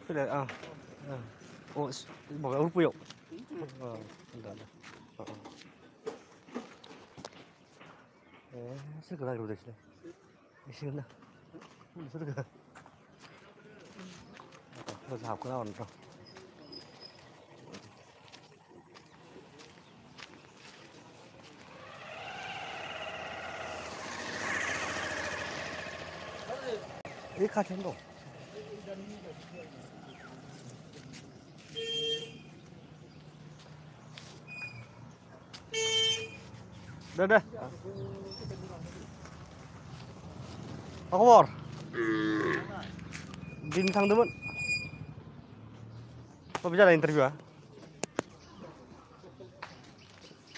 그래, 뭐가 울고요. 된다. 쓸거나 그러고 되시네. 시간나. 쓸거. 그래서 học cái nào rồi. 이 카텐도. Đây. Apa kabar? Bintang teman. Mau bicara interview ah?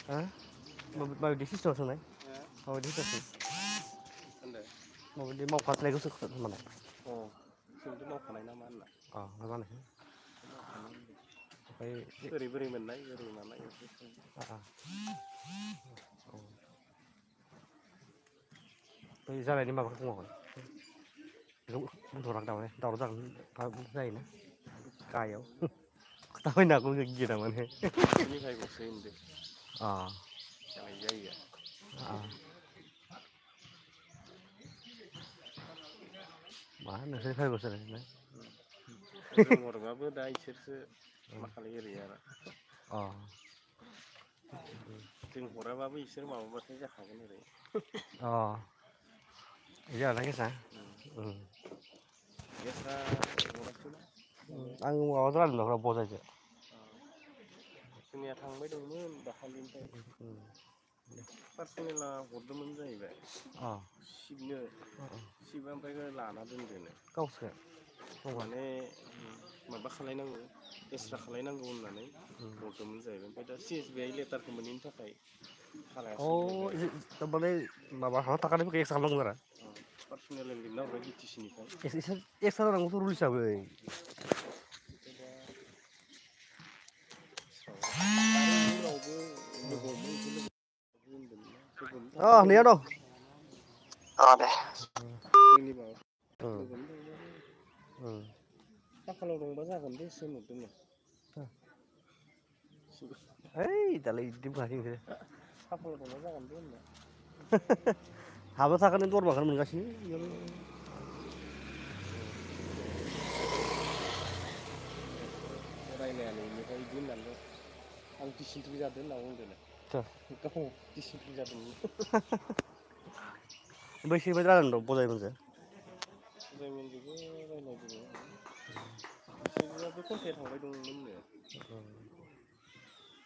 Hah? Mau di situ sana? Mau di situ? Mau di mau kasih lagi susah mana? Oh, sudah mau kemana mana? Ah, mana sih? Beri mana? Beri mana? Bây giờ này đi mà không ngồi. Đúng thủ đằng đầu này, đầu nó rằng dây nữa. Cài yếu. Tao mới nào cũng được gì đâu mà này. Ini kayak gue sih deh. Yang iya ya. Mana sih kayak gue sih. Orang apa dah isirse makal iri ya. Ting orang apa isir mau buat aja kagen iri. Iya lagi sah. Biasa orang cuma. Ang mau jalan dong, bos aja. Sini thang mấy đồng mướn đã hai liên tay. Phát sinh là hột đâm mướn dày vậy. Xịt nữa. Xịt em phải cái là nó đơn giản này. Câu sẻ. Không phải này mà bắt khai năng rồi. Extra khai năng rồi là này. Hột đâm mướn dày vậy. Bây giờ CSV letter của mình thôi phải. Temen mà bà họ takkan cái extra long rồi. Personal yang nào lagi di sini kan. Extra orang itu rulis apa? Nia đâu? Deh. Ini bawah. Tak kalau dong bahasa kan dia semut tu ni. Tak lagi di mana sini? Tak kalau dong bahasa kan dia ni. Habis akan itu orang makan mengasih. Orang ini mereka ibu nanti. Ang disiplin jadi naung deh. Kau disiplin jadi. Bersih beneran dong, boleh bener. Boleh juga, boleh juga. Disiplin jadi kan saya tahu dong mana.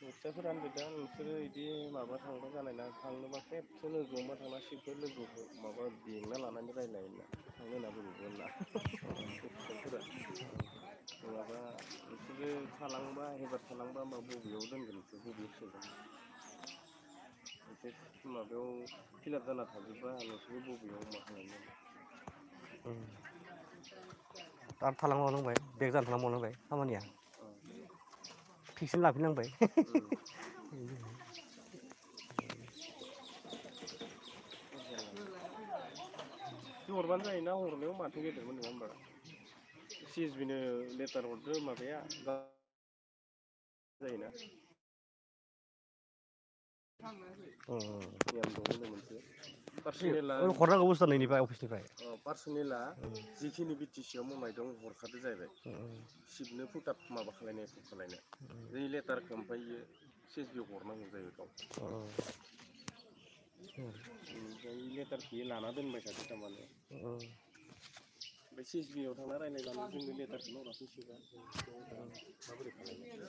Saya pernah beda, saya ini maba tahu kan lain, tahu macam saya jomba tahu nasi pernah jomba maba biang lah nanti lain, tahu nak berubah lah. Maba itu salang bah, hebat salang bah, maba biau dan gitu, biau sudah. Itu maba filap dan apa juga, nasi biau makannya. Tar talang mau nang bay, begal talang mau nang bay, sama ni ya. Fixin lah pinang bay. Orang mana ini orang lewat mati gitu, mana gambar. CSV ni letter order maba ya, dah ini. Yang dulu ni mesti. Personal. Korang kau usah ni pak office ni pak. Personal lah. Jiki ni BTC amu mai dong worker tu jaya. Sibne putat maba kalian ni kalian ni. Jadi letter kampai CSV korang jaya kau. Jadi letter kiri lana dan mereka kita mana. CSV orang lain ni lana jadi letter kena orang tu siapa. Mabrik kalian.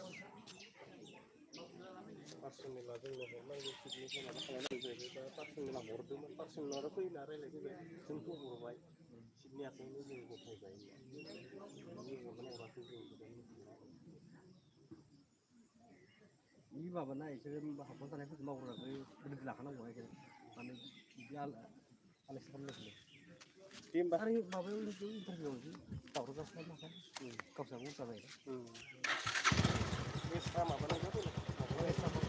Personal lah dan orang ni CSV maba kalian ni jaya. Personal lah boardum, personal orang tu ini nara lagi jaya. Tentu berubah. Sini aku ni juga berubah jaya. Ini orang tu juga. Ini bapa nak itu bapa sana itu mau orang itu belakang orang itu. Mana dia alas kamu ni. Tim hari bapa itu interview ni, tahu tak sama kan? Kau sama sama itu. Ini sama apa lagi tu? Sama.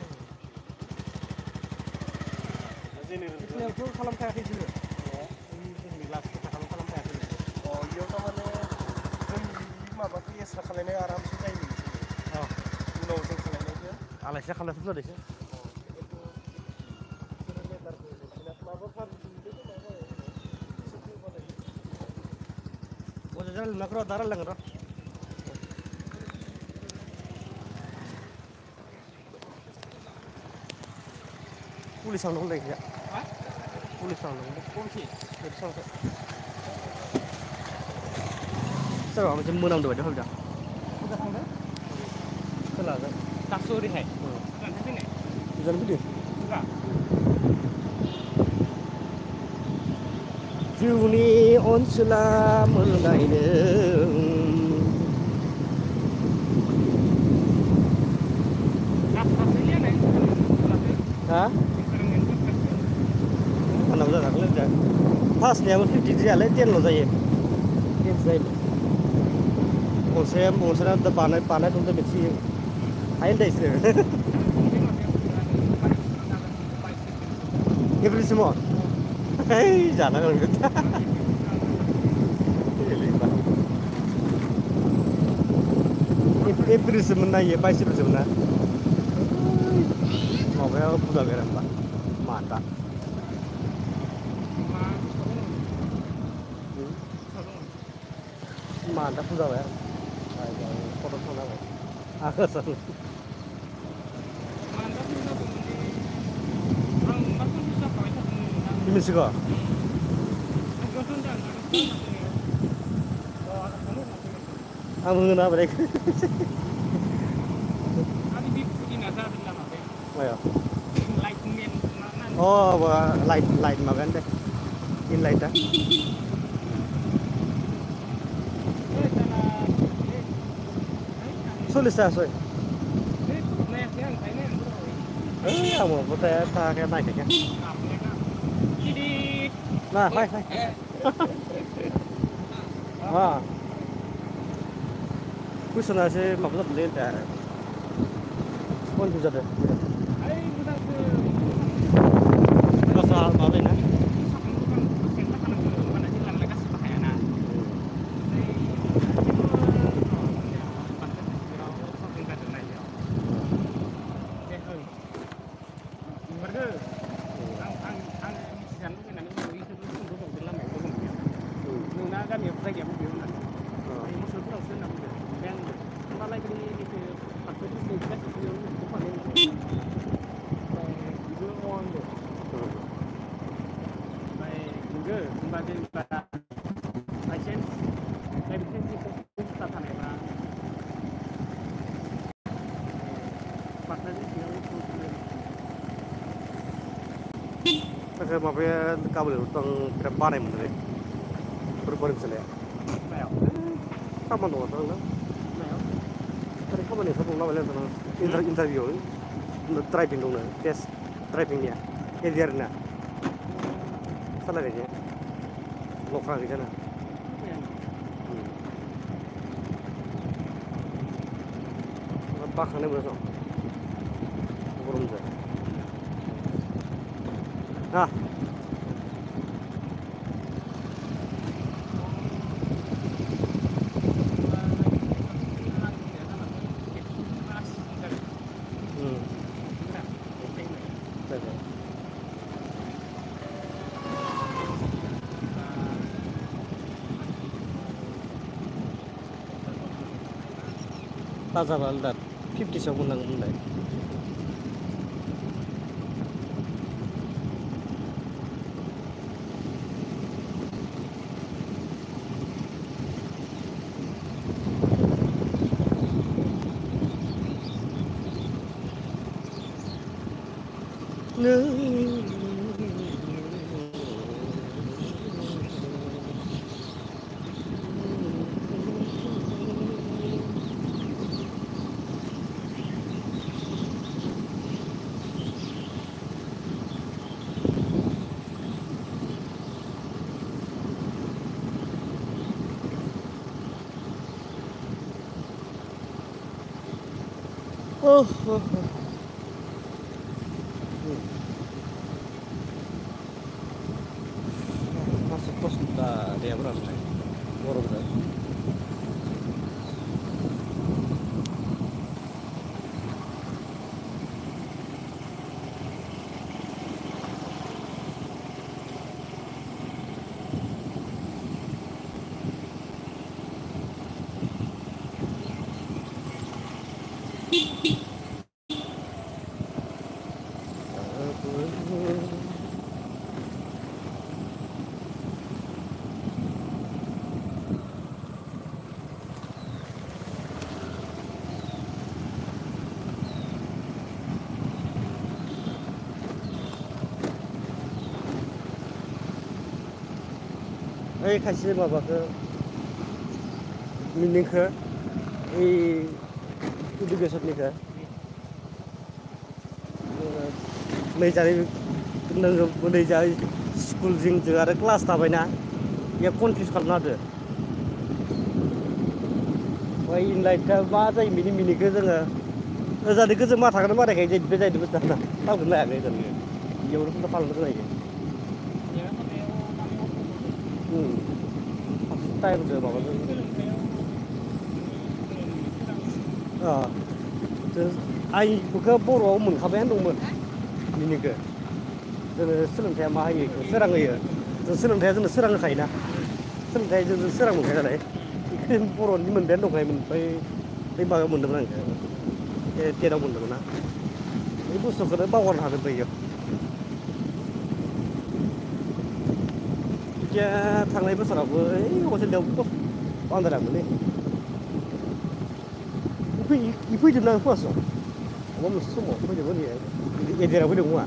Jadi ni. Ini aku kalau kayak ini. Ini kelas kita kalau kayak ini. Oh आलासिया खालायनाय आरामसे जायोमोन औ उनाव जों खालायनायखौ आलासिया खालामसो जादोंसो Boleh jalan makro darah lang ro. Pulis ang nung lagi ya. Ha? Pulis ang nung. Polisi. Pulis ang. Sao mà chấm mưa nằm đuổi được không nhỉ? Sudah sampai? Salah kan? Tak sore hai. Bukan sampai nih. Jangan gede. Enggak. Juni on selam lain. Hasilnya nih. Hah? Mana udah tak lihat. Pas ni aku 50 Real है 10 लो जाइए 10 जाइए उनसे ना तो पाना तुम तो mixie oil दे इसलिए ये भी semua hei jangan kalau gitu ये भी sebenarnya ये पैसे भी sebenarnya mau kayak budak keren pak mantap mantap budak ya foto sana aku sana ini sih kok aku kenapa deh oh light makan deh in light dah sulit sah soy kamu betul tak kayak naik ya nah hai ah kuisna sih maksud beli dah kon bisa deh soal malu na Kayak mapnya kabel utang kira panen bener. Berapa misalnya? Kapan tuh atau tadi kapan nih sebelum lawan itu interview driving dong tes drivingnya ediarnya salah aja lokal di sana bakhannya berapa kurang sih nah Taza balda 50 sa munang mulai. Oh. Masuk pos dia berapa? Baru berapa? ओइ खायसे माबाखौ मिनिंखौ ओइ इडुकेसननिखौ नै जाय नोङो नै जाय school जों आरो क्लास थाबायना बेयाव कनफिउस खालामना होदो ओमफ्राय इनलाइटआ मा जायो बिनि मिनिंखौ जोङो ओजानिखौ जों मा थागोन मारायखाय जायो बे जायदो बुस्थुआ थावखौनो लायाखै ओजानिखौ बेयावनो फुरा खालामनो गोनां टाइमजों माबाजों आं बेखौ बर'आव मोनखाबायानो दंमोन मिनिंखौ जोंनो सोलोंथाइया मा होयो बेखौ सोरां होयो जों सोलोंथाइया जोंनो सोरां होखायोना सोलोंथाइ जों सोरां मोनखायो नालाय बेखौ बर'नि मोनबायानो दंखायोमोन ओमफ्राय बै माबायाव मोन्दोंमोन आं बेखौ टेनाव मोन्दोंमोन ना बे बुस्थुखौनो बावगारनो हाजोब्बाय बेयाव बिदिया थांनाय बोसोरावबो ओइ हटेलाव आन्दारामोनलै फैदोंमोन आं फुवासो माबा मोनसे समाव फैदोंमोन एदियाराव फैदोंमोन खोमा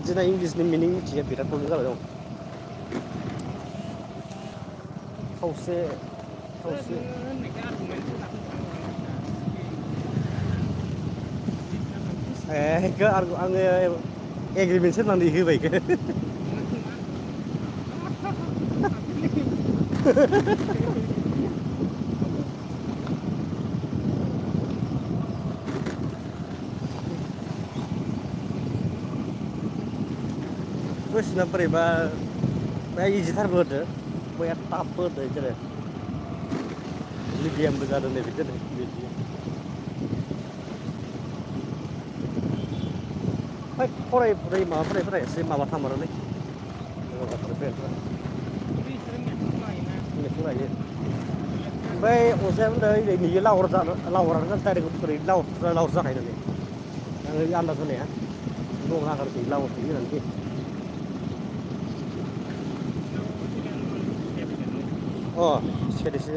जोंना इंलिसनि मिनिं मिथिया बिराद प्रब्लेम जाबाय दं खावसे खावसे बेखौ आङो एग्रिमेन्टसो होननानै होबाय बेखौ कुइसना बोरैबा बे इजिथारबो होदो बया टाफबो होदो बिदिनो मिडियामबो जादों नै बिदिनो बिदि फरायफुनाय माबाफोरा एसे माबा थामारोलै लायो ओमफ्राय अजाया बुंदों नैयो लाहरानो डाइरेक्ट बोरै लाहर जाखायो नालाय आङो आन्दाज होनाया दं हागारसै लाहरसै होननानै सेरैसो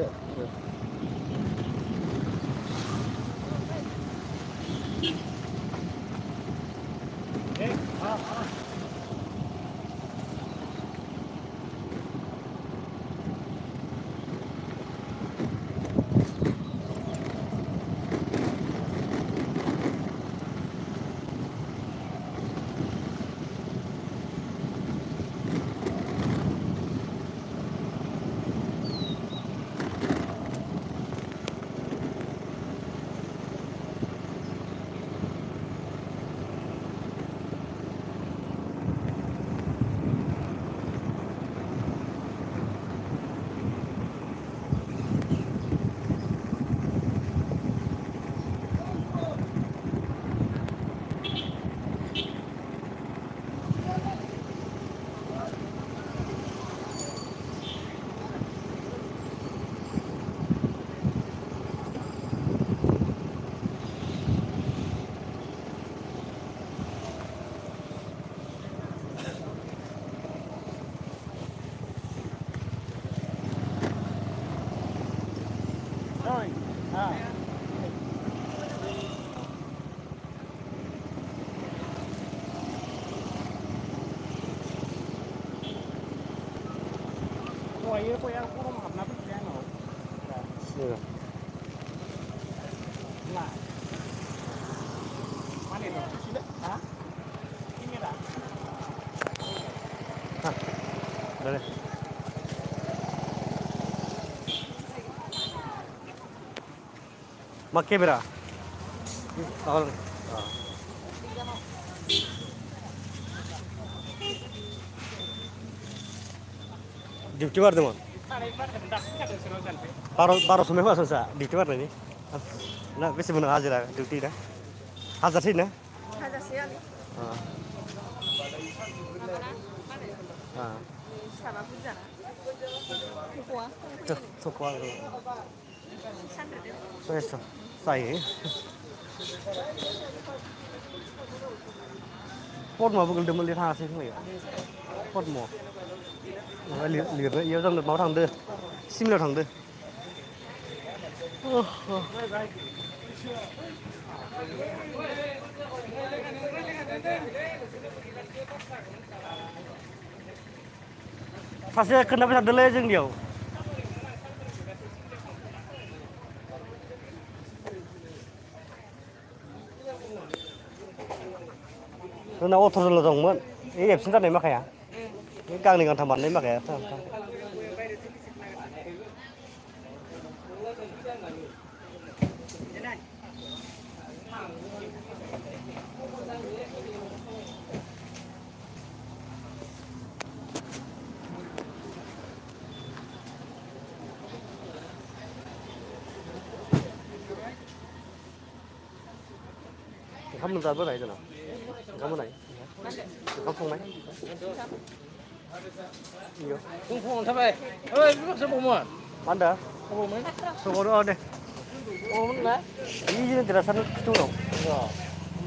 Kaya aku mau makan apa sih yang mau? Lah. Mana itu? Sini, ah? Ini dah. Boleh. Makai berapa? Tahun. Duty बार दंमोन 1200 में मास सा डिउटी बार नहीं ना बेसे मोनो हाजिरा डिउटी ना हाजारसे ना हाजारसे Sama bujar. Sokwa. Sandra. Eso. Sai. Pot mà vừa được một liệt hà xin không vậy? Pot mỏ. Liệt đấy, yếu dòng được máu thằng đưa. Sim liệt thằng đưa. 사실 끝나면 들려야 정điều. Nó ô tô là rồng mượn. Ý đẹp sinh ra này mắc hả? Cái càng này còn thầm bắn đấy mắc hả? Kamu ntar berapa itu nak? Kamu naik? Kamu phong naik? Iya. Phong sampai. Oi, sebelum mana? Mana? Sebelum mana? Sebelum ada. Oh, mana? Ini jelasan itu dong. Ya.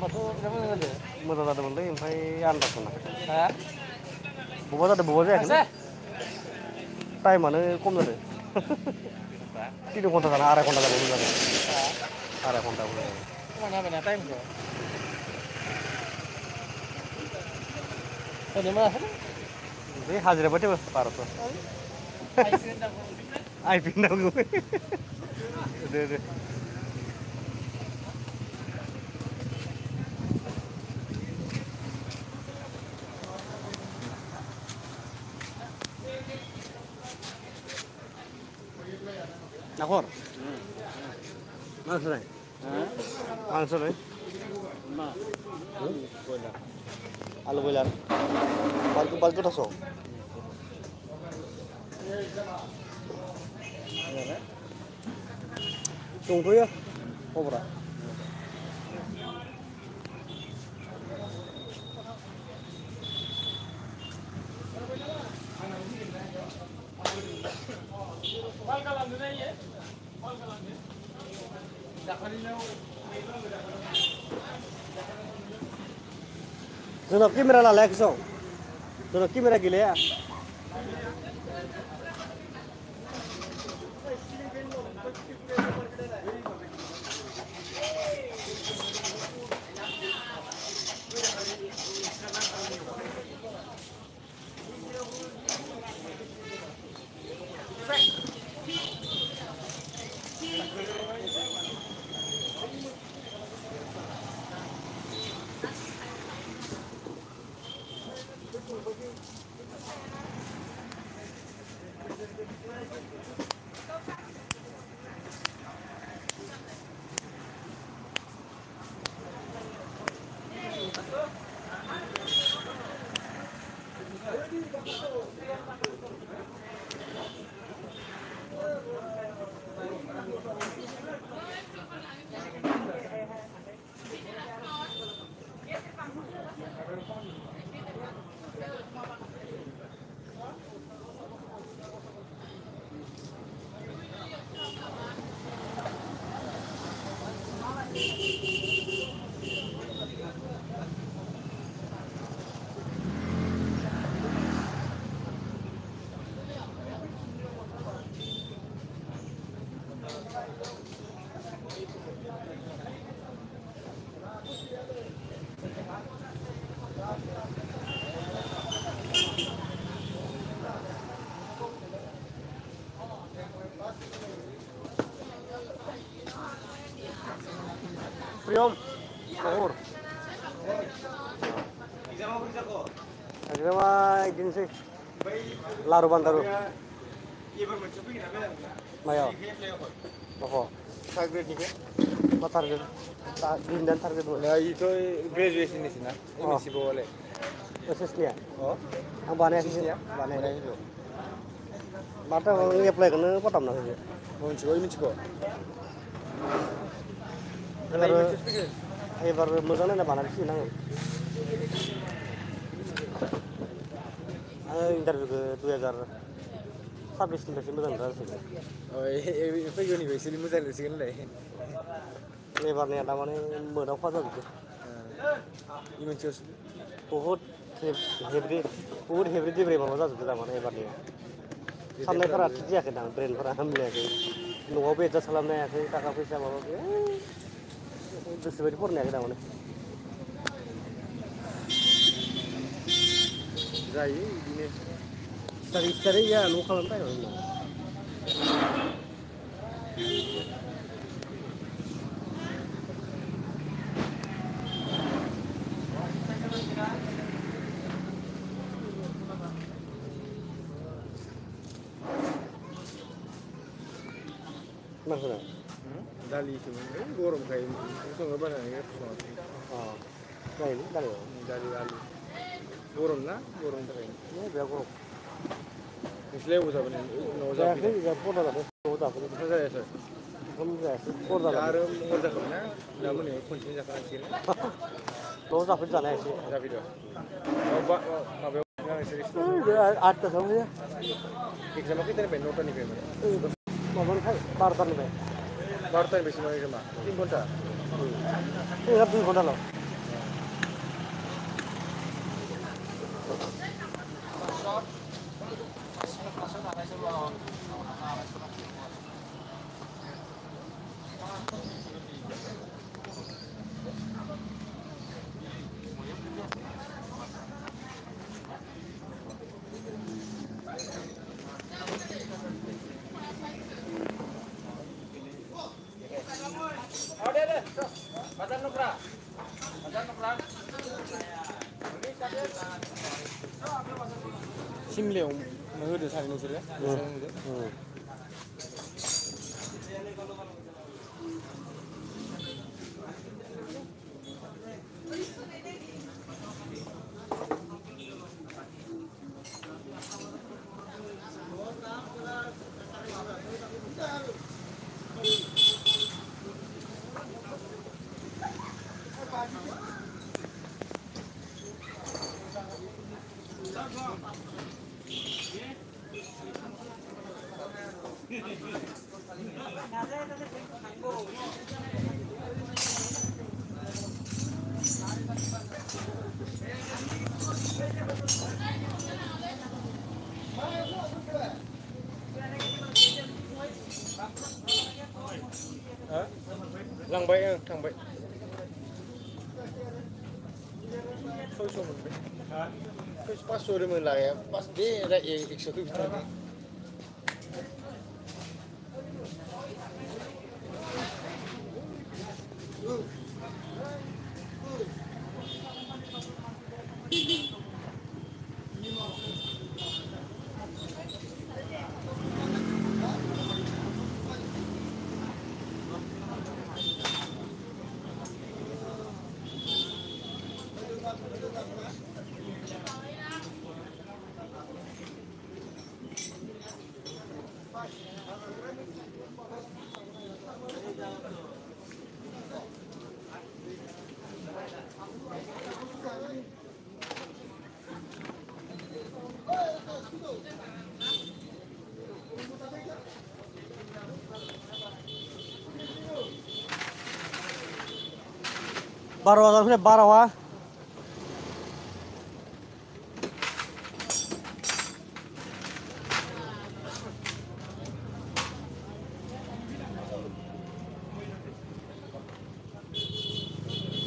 Masuk sama ada. Mana ada benda yang saya anda sana. Ha? Bawa ada bawa aja kan? Time mana kom ada? Tidak kontak sana, arah kontak ada benda. Arah kontak benda. Mana time ke? Ini mana sana? Ini hasil apa coba parah tuh. Ai pindah gue. Udah. Nakor. Langsung nih. Langsung nih. Alu boiler. Balku taso. Tunggu ya. Obra. Zono kamera la lekso. Zono kamera gile ya. Priom, sahur. Akhirnya mah ini sih, laru bantaru. Mayo, apa? Target nih kan? Apa target? Green dan target dua. Nah itu graduation di sini, ini sih boleh. Prosesnya. Oh, Ang banyak sih ya, mana banyak. itu? Mata nge-apply kan potong lah sih. Mau coba ini coba. Ibar mozalan na banal sih nang. Interview ke 2026 मोजां जासिगोन फैगौनिफ्राय एसे मोजां नुसिगोन होनलाय एबारनिया दामाने मोदावखा जाजोबदों E मोनसेयाव बहुत हेब्रि देब्रे माबा जाजोबदों दामाने एबारनिया साननायफोरा थिग जायाखै दां ब्रेनफोरा मिलायाखै न'आवबो एडजास्ट खालामनो हायाखै थाखा फैसा माबा गोसोबायदि फरायनो हायाखै दामाने जायो बिदिनो स्टाडि गैया न' खालामनो टाइम मोना मा होनो दालिसोमोन गरमखाय सङो बानायनानै सङासै जायोलै दालियाव दालि आलु गरम ना गरमनि थाखाय बिराद गरम नोंसोरलाय अबाव जाबोनो न'आव जायाखै जाफैदों जा पदा जादों न'आव जाफैदों ओंखाम जायासै ओंखाम जायासै पदा दा जादों आरो हर जाखाबाय ना दा मोनायाव खनसेनो जाखानांसिगोन न'आव जाफैदो जानाया एसे जाफैदो माबायाव नोंसोर आठथासोआव फैयो एक्जामा खैथानिफ्राय नौथानिफ्राय माबानिफ्राय 12टानिफ्राय 12टानिफ्रायसो मा एक्जामा 3 घन्टा 2 घन्टाल' सिमलायाव होदो सानै नोंसोरो लांबाय ओं थांबाय 600 मोनबाय 500 होदोंमोन लागाया दे 100 फैफिनथारदों बार' हाजारनिफ्राय बार'आ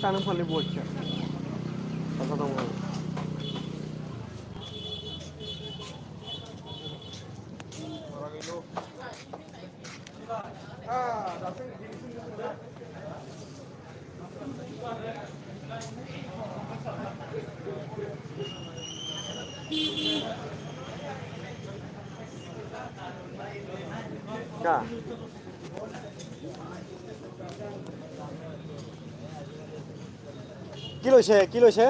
tanam paling bocor apa dong ya kilo se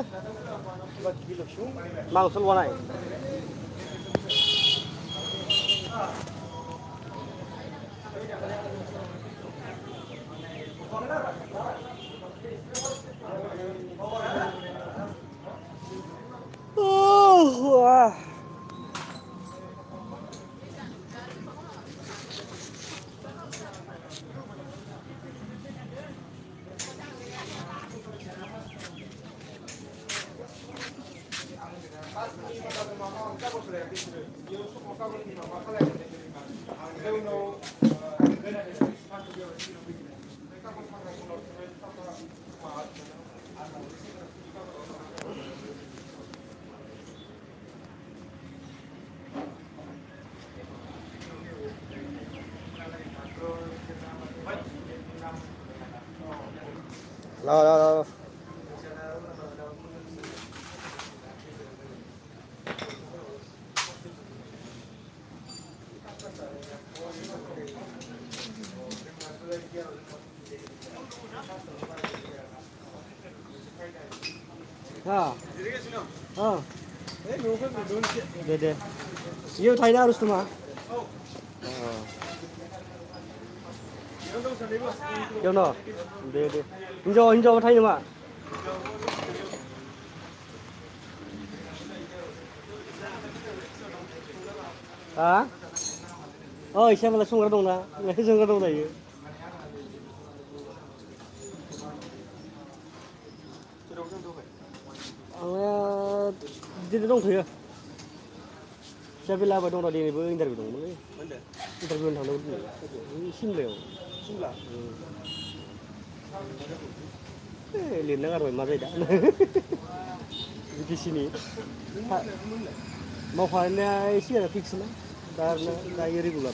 mangsul wanai Rồi. Deh. Iya Thailand harus tuh mah. Đâu nào? Deh. Hinjo Thailand mah. Hả? Ơi xem là xung ra đồng nào, ngày xung ra đồng này. Di dong thử. Saya bila pada orang di ini interview dong, mana? Interview orang dong, Simla. Lihat nengar boleh mana dah. Di sini. Mau file isi ada fix lah. Dah irregular.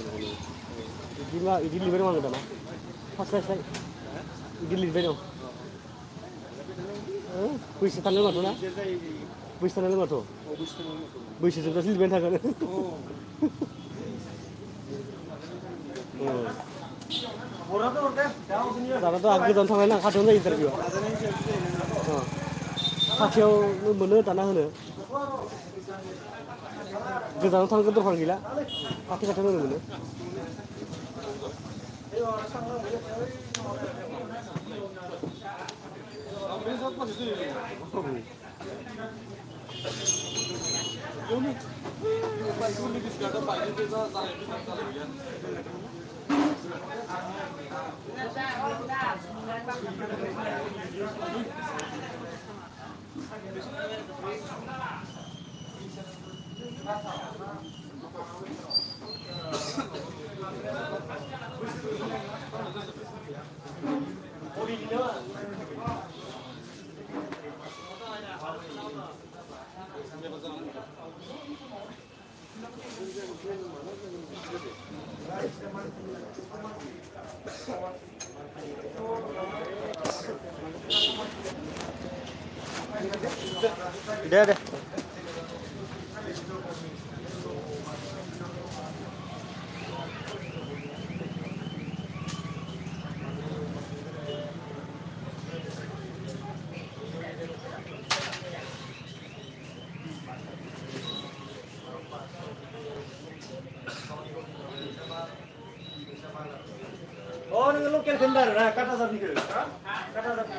Ini liver mana dah? Pas saya. Ini liver dong. Puisi tanah mana tu na? Puisi tanah mana tu? Puisi tu pasti liver tak kan? Karena tu aku jangan sampai nak kacau na interview. Kacau mana tanah mana? Jangan sampai ketur orang gila. Kacau mana? Deh. Oh, ini lokal vendor, kata sapi ke? Kata sapi.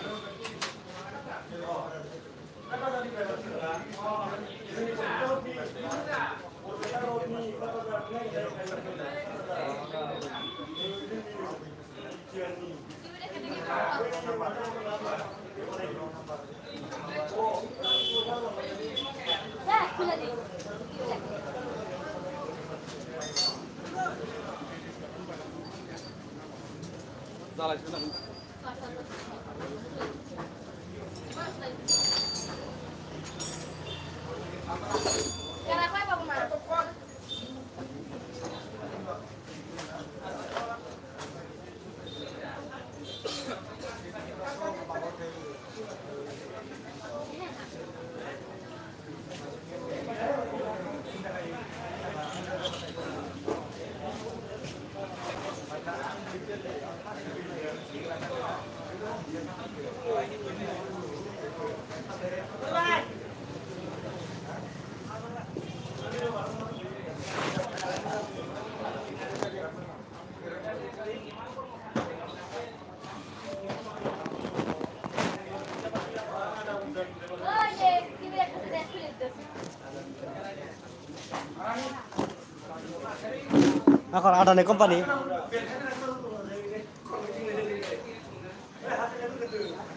Kalau ada nih company.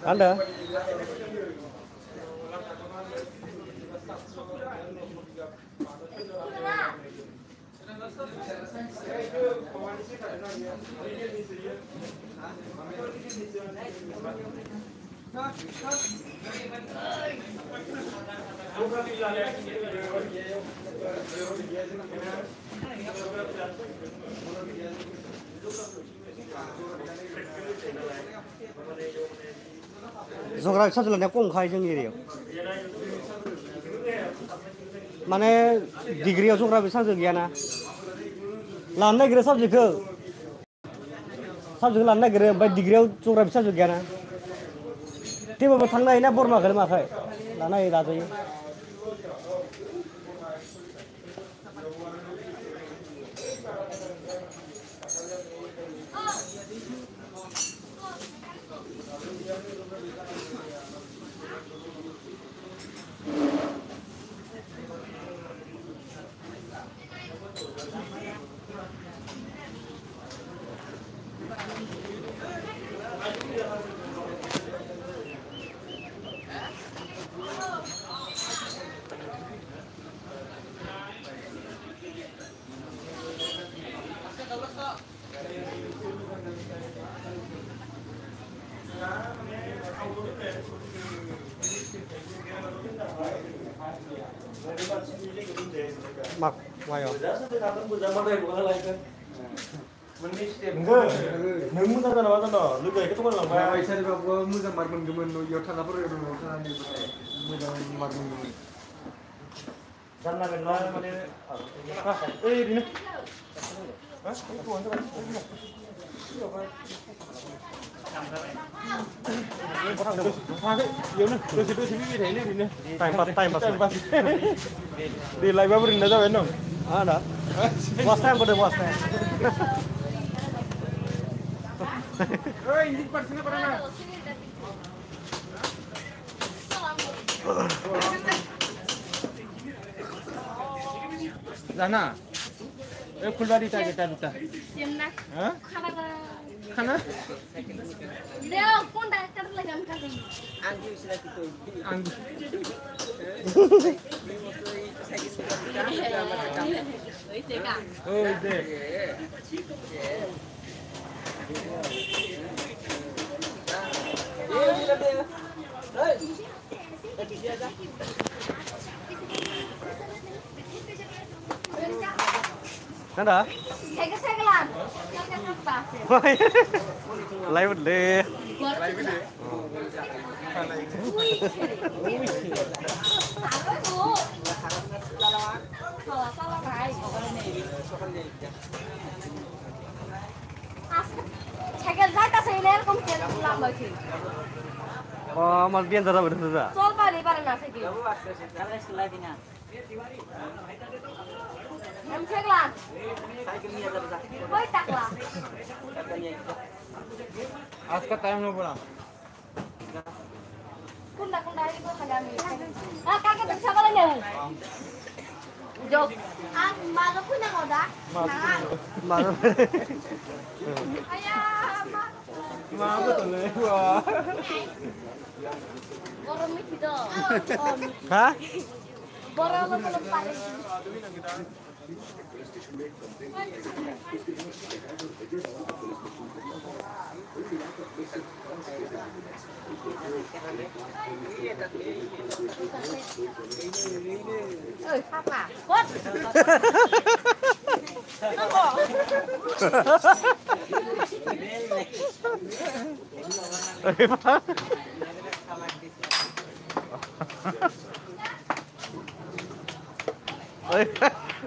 Ada. Geography subject लानाया खमखाय जोंनि एरियायाव माने डिग्रियाव geography subject गैयाना लानो नागिरो साबजेक्टखौ लानो नागिरो ओमफ्राय डिग्रियाव जग्राफि साबजेक्ट गैयाना थेवबाबो थांनो हायोना बरमाखौ माखाय लानो हायो लाजायो 막 와요. नों मोजां जाना मा जाना लोगो एखे थगायना लांबाय बायसारिबाबो मोजां मार्क मोनगौमोन इयाव थानाफोर थानानै मोजां मार्क मोनगौमोन जानला मेनला माने ओइ ओरैनो इयावनो दसे दसे फैबाय थायोलै ओरैनो टाइम पास दे लायबाबो ओरैनो जाबाय नों ada was time pada was time ओइ इंजिन पार्टसनि परा ना जाना ए फुलबारी टारगेट दुटा Timna. हां Khana ka. खाना Leo pun dah terlegan kali. आंगु Oi, tega. ओइ दे ada Segel-segelan. Yang apa? live deh Apa tuh? Salah baik. Segel zata sehilir kumpulan pulang lagi. oh mal biar zara bener Sol balik bareng nasi gitu. Em segelan. Boy taklah. आज का time हो पड़ा Kunda ini gua kagak ambil. Ah, kakek bisa kalau nih. Jok. Ah, malu punya ngoda. mal Ayah, mak. मां betul ले wah Borong itu. hah Borong belum paling. Apa? Kot.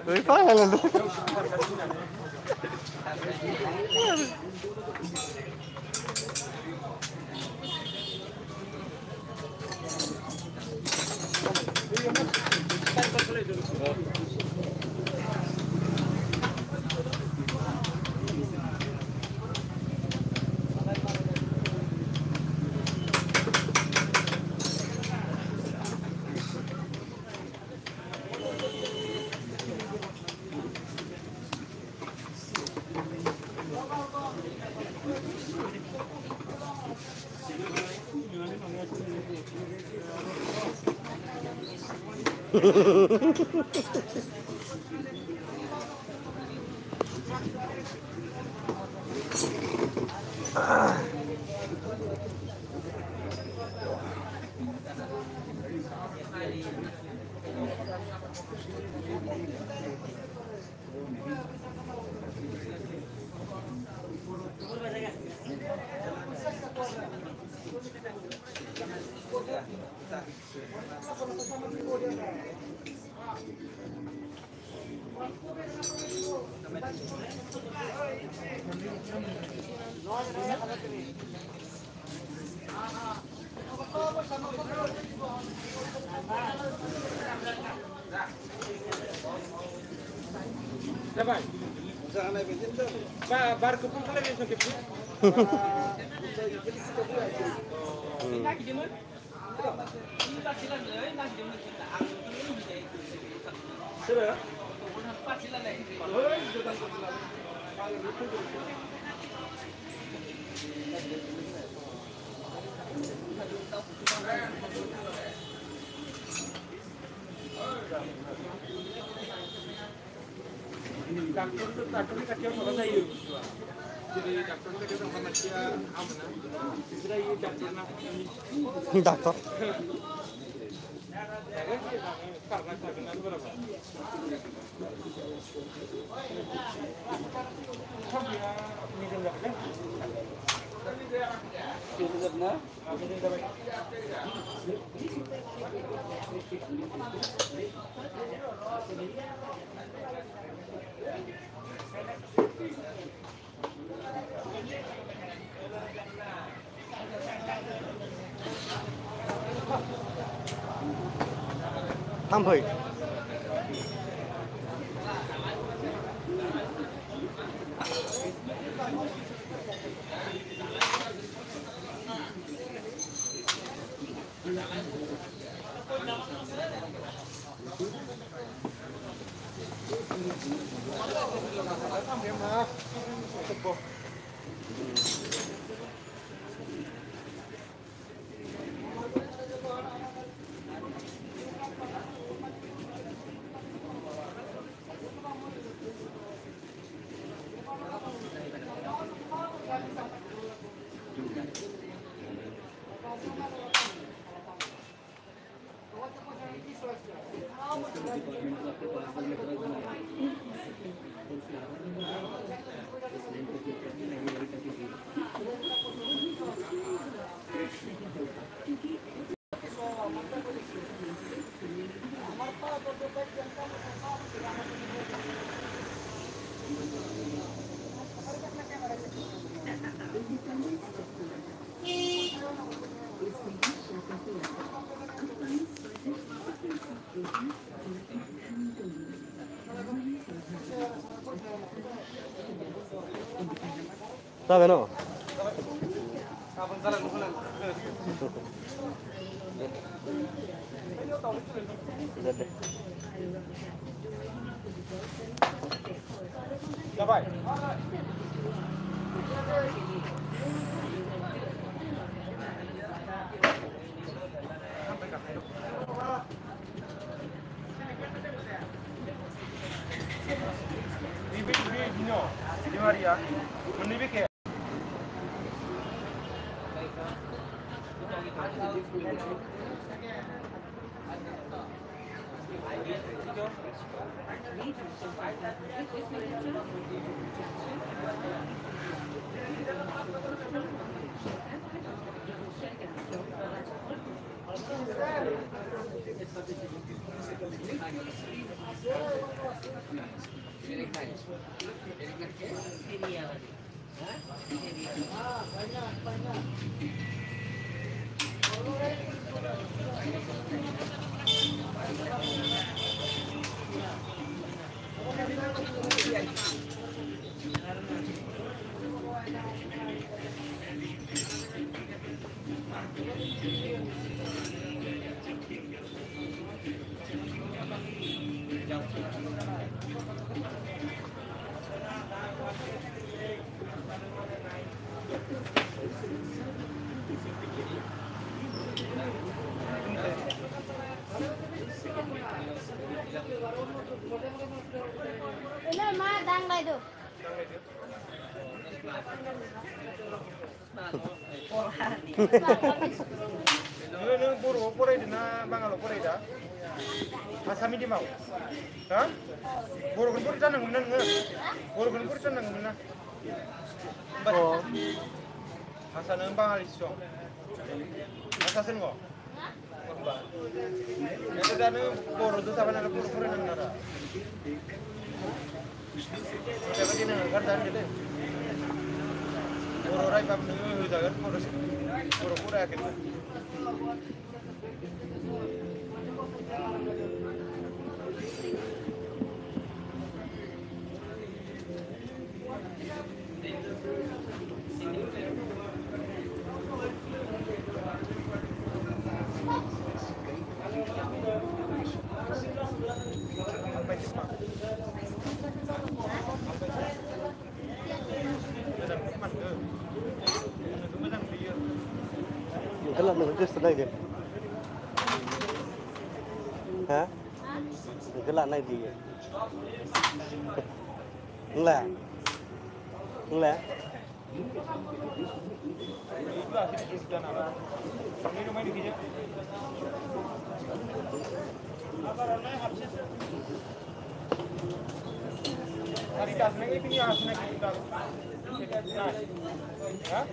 Oi, fala lu. Dapat. Bar kupung kalian yang sakit. Sudah. Doctor kasih apa saya? Jadi doctor kasih sama manusia aman. Jadi doctor nak. Doctor. Karena saya kenal berapa? Sampai. Sabe no? Kapan salah bukan? Dapat. Di Maria, menibik ya. Ini mah dang lah itu. नों बर'आव फरायदों ना बाङालियाव फरायदा आसाम मिडियामाव हा बर'खौनो फरायथारनांगौमोन ना नोङो बर'खौनो फरायथारनांगौमोन ना भाषा नों बाङालिसो दं भाषासो नङ होमबा दा नों बर'जों थाबाय नालाय बर' फरायनांगोन आरो बेबायदि नोङो गारजानो बर' रायबाबो नोङो होजागोन बर' फरायाखैबो Nggak lah, nggak sedang dia. Hah? Nggak lah, naik dia. Nggak. Nggak. Hari dasarnya ini harusnya kita. Hah?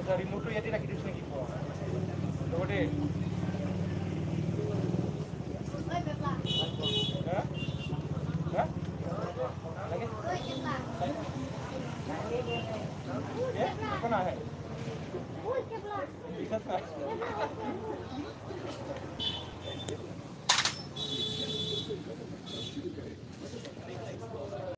Dari mutu ya tidak hidup lagi kok. Coba deh. Hah? Hah? Lagi? Ya, apa nak? Bisa tak?